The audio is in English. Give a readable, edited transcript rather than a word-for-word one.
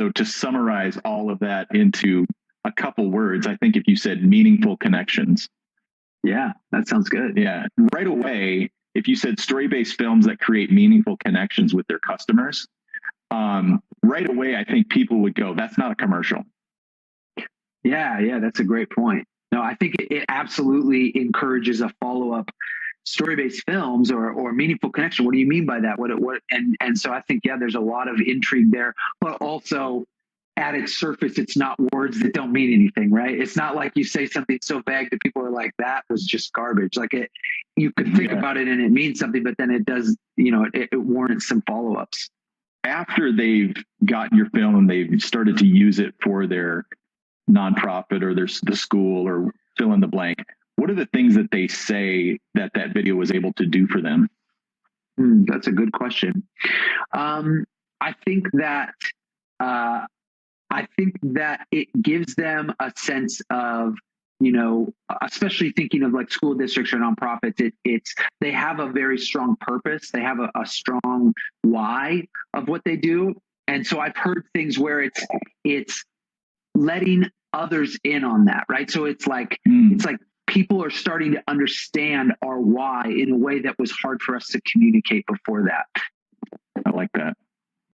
So to summarize all of that into a couple words, I think if you said meaningful connections. Yeah, that sounds good. Yeah. Right away, if you said story-based films that create meaningful connections with their customers, right away, I think people would go, that's not a commercial. Yeah, that's a great point. No, I think it absolutely encourages a follow-up. Story-based films or meaningful connection. What do you mean by that? And so I think, yeah, there's a lot of intrigue there, but also at its surface, it's not words that don't mean anything, right? It's not like you say something so vague that people are like, that was just garbage. Like you could think about it and it means something, but then it does, it warrants some follow-ups. After they've gotten your film and they've started to use it for their nonprofit or the school or fill in the blank, what are the things that they say that video was able to do for them? That's a good question. I think that it gives them a sense of, especially thinking of like school districts or nonprofits, they have a very strong purpose. They have a strong why of what they do. And so I've heard things where it's letting others in on that, right? So it's like people are starting to understand our why in a way that was hard for us to communicate before that. I like that.